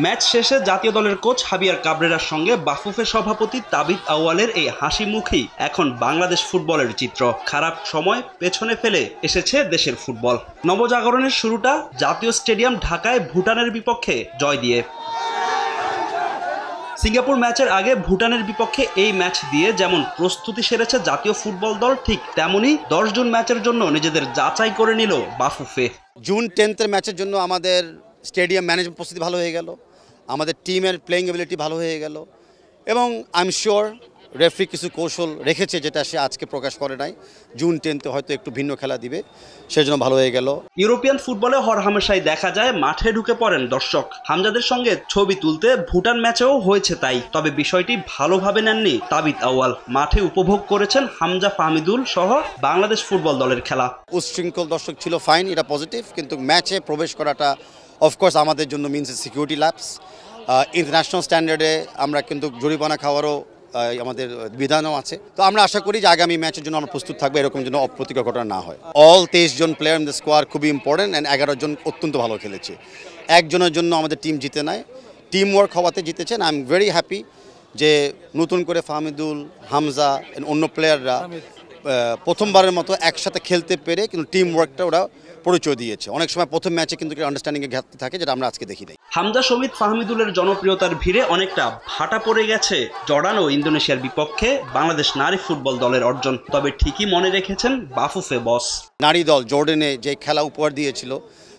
Match শেষে জাতীয় দলের কোচ হাবিয়ার কাবরেরার সঙ্গে বাফুফে সভাপতি তাবিথ আউয়ালের এই হাসি মুখই এখন বাংলাদেশ ফুটবলের চিত্র। খারাপ সময় পেছনে ফেলে এসেছে দেশের ফুটবল। নবজাগরণের শুরুটা জাতীয় স্টেডিয়াম ঢাকায় ভুটানের বিপক্ষে জয় দিয়ে। সিঙ্গাপুর ম্যাচের আগে ভুটানের বিপক্ষে এই ম্যাচ দিয়ে যেমন প্রস্তুতি সেরেছে জাতীয় ফুটবল দল, ঠিক তেমনই 10 জুন ম্যাচের জন্য নিজেদের যাচাই করে নিল বাফুফে। জুন 10 ম্যাচের জন্য আমাদের স্টেডিয়াম ম্যানেজমেন্ট প্রস্তুতি ভালো হয়ে গেল, আমাদের টিমের প্লেইং এবিলিটি ভালো হয়ে গেল, এবং আই এম শিওর রেফারি কিছু কৌশল রেখেছে যেটা সে আজকে প্রকাশ করে নাই। জুন 10 হয়তো একটু ভিন্ন খেলা দিবে, সেজন্য ভালো হয়ে গেল। ইউরোপিয়ান ফুটবলে হরহামেশাই দেখা যায় মাঠে ঢুকে পড়েন দর্শক। হামজাদের সঙ্গে ছবি তুলতে ভুটান ম্যাচেও হয়েছে তাই। তবে বিষয়টি ভালোভাবে নেননি তাবিথ আউয়াল। মাঠে উপভোগ করেছেন হামজা ফাহমিদুল সহ বাংলাদেশ ফুটবল দলের খেলা। উচ্ছৃঙ্খল দর্শক ছিল, ফাইন, এটা পজিটিভ, কিন্তু ম্যাচে প্রবেশ করাটা অফকোর্স আমাদের জন্য মিনস সিকিউরিটি ল্যাপস। ইন্টারন্যাশনাল স্ট্যান্ডার্ডে আমরা কিন্তু জরিমানা খাওয়ারও আমাদের বিধানও আছে। তো আমরা আশা করি যে আগামী ম্যাচের জন্য আমরা প্রস্তুত থাকবো, এরকম যেন অপ্রীতিকর ঘটনা না হয়। অল 23 জন প্লেয়ার ইন দ্য স্কোয়াড খুবই ইম্পর্টেন্ট, অ্যান্ড 11 জন অত্যন্ত ভালো খেলেছে। একজনের জন্য আমাদের টিম জিতে নেয়, টিম ওয়ার্ক হওয়াতে জিতেছেন। আই এম ভেরি হ্যাপি যে নতুন করে ফাহমিদুল, হামজা, অন্য প্লেয়াররা প্রথমবারের মতো একসাথে খেলতে পেরে কিন্তু টিম ওয়ার্কটা ওরা পরিচয় দিয়েছে। অনেক সময় প্রথম ম্যাচে কিন্তু আন্ডারস্ট্যান্ডিংয়ে ঘাটতি থাকে, যেটা আমরা আজকে দেখি নাই। হামজা সমিত ফাহমিদুলের জনপ্রিয়তার ভিড়ে অনেকটা ভাটা পড়ে গেছে জর্ডান ও ইন্দোনেশিয়ার বিপক্ষে বাংলাদেশ নারী ফুটবল দলের অর্জন। তবে ঠিকই মনে রেখেছেন বাফুফে বস। নারী দল জর্ডানে যে খেলা উপহার দিয়েছিল,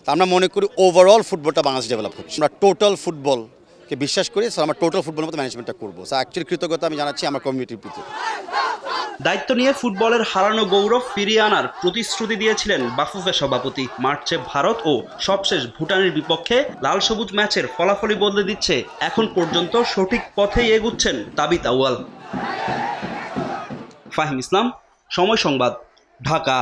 তা আমরা মনে করি ওভারঅল ফুটবলটা বাংলাদেশ ডেভেলপ হচ্ছে। আমরা টোটাল ফুটবলকে বিশ্বাস করি, আমরা টোটাল ফুটবলের মতো ম্যানেজমেন্টটা করবো। অ্যাকচুয়ালি কৃতজ্ঞতা আমি জানাচ্ছি আমার কমিউনিটির প্রতি। দায়িত্ব নিয়ে ফুটবলের হারানো গৌরব ফিরিয়ে আনার প্রতিশ্রুতি দিয়েছিলেন বাফুফে সভাপতি। মার্চে ভারত ও সবশেষ ভুটানের বিপক্ষে লাল সবুজ ম্যাচের ফলাফলই বদলে দিচ্ছে। এখন পর্যন্ত সঠিক পথেই এগুচ্ছেন তাবিথ আউয়াল। ফাহিম ইসলাম, সময় সংবাদ, ঢাকা।